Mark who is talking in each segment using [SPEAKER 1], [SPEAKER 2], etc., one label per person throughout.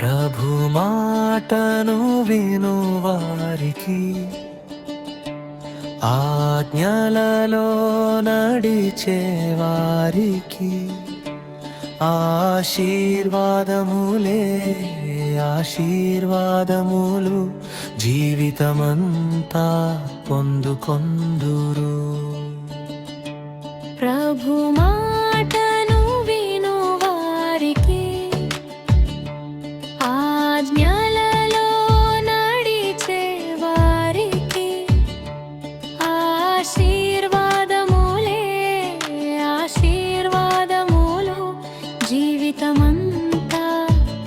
[SPEAKER 1] ప్రభు మాటను వినువారికి ఆజ్ఞలలో నడిచేవారికి ఆశీర్వాదములే ఆశీర్వాదములు జీవితమంతా పొందుకొందురు.
[SPEAKER 2] ప్రభు మాటను వినువారికి ఆజ్ఞలలో నడిచేవారికి ఆశీర్వాదములే ఆశీర్వాదములు జీవితమంతా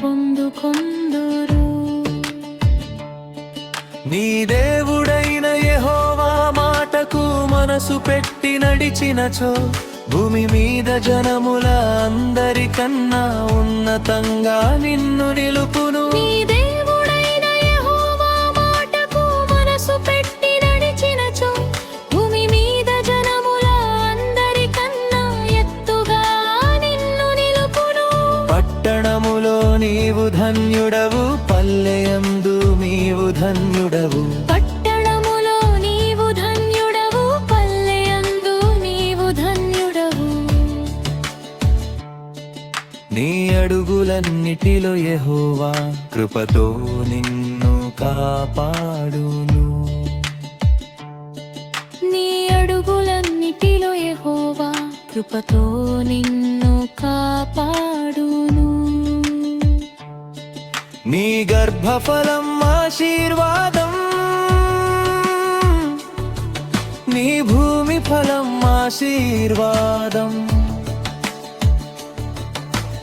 [SPEAKER 2] పొందుకొందురు.
[SPEAKER 1] నీ దేవుడైన యెహోవా మాటకు మనసు పెట్టి నడిచినచో భూమి మీద జనముల అందరికన్నా ఉన్నతంగా నిన్ను నిలుపును.
[SPEAKER 2] నీ దేవుడైన యెహోవా మాటకు మనసు పెట్టి నడిచినచో భూమి మీద జనముల అందరికన్నా ఎత్తుగా నిన్ను నిలుపును.
[SPEAKER 1] పట్టణములో నీవు ధన్యుడవు, పల్లెయందు నీవు ధన్యుడవు.
[SPEAKER 2] పట్టణములో నీవు ధన్యుడవు, పల్లెయందు నీవు ధన్యుడవు.
[SPEAKER 1] నీ అడుగులన్నిటిలో యెహోవా కృపతో నిన్ను కాపాడును.
[SPEAKER 2] నీ అడుగులన్నిటిలో యెహోవా కృపతో నిన్ను కాపాడును.
[SPEAKER 1] నీ గర్భఫలం ఆశీర్వాదం, నీ భూమి ఫలం ఆశీర్వాదం.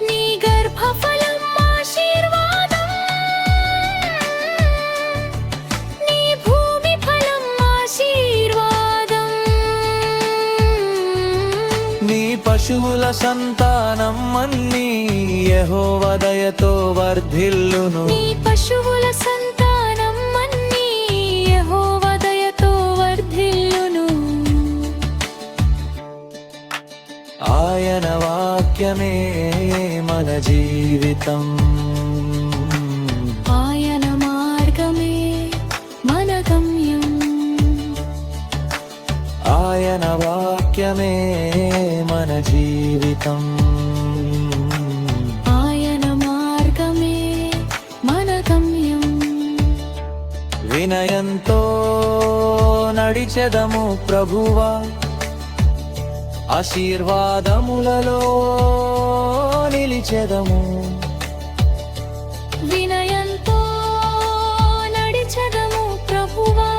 [SPEAKER 2] నీ గర్భఫలం ఆశీర్వాదం, నీ భూమి ఫలం ఆశీర్వాదం.
[SPEAKER 1] నీ పశువుల సంతానం అన్నీ యెహోవా దయతో వర్ధిల్లును.
[SPEAKER 2] నీ పశువుల సంతానం అన్నీ యెహోవా దయతో వర్ధిల్లును.
[SPEAKER 1] ఆయన వాక్యమే మన జీవితం,
[SPEAKER 2] ఆయన మార్గమే మన గమ్యం.
[SPEAKER 1] ఆయన వాక్యమే మన జీవితం,
[SPEAKER 2] ఆయన మార్గమే మన గమ్యం.
[SPEAKER 1] వినయంతో నడిచెదము ప్రభువా, ఆశీర్వాదములలో నిలిచెదము.
[SPEAKER 2] వినయంతో నడిచెదము ప్రభువా,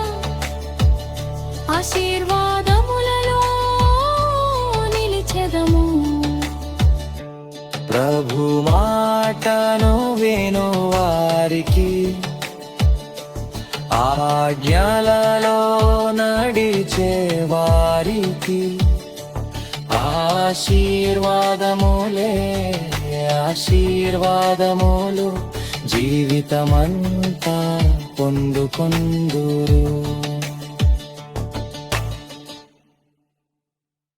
[SPEAKER 2] ఆశీర్వాదములలో నిలిచెదము.
[SPEAKER 1] ప్రభు మాటను వినువారికి ఆజ్ఞలలో నడిచేవారికి ఆశీర్వాదములే ఆశీర్వాదములు జీవితమంతా పొందుకొందురు.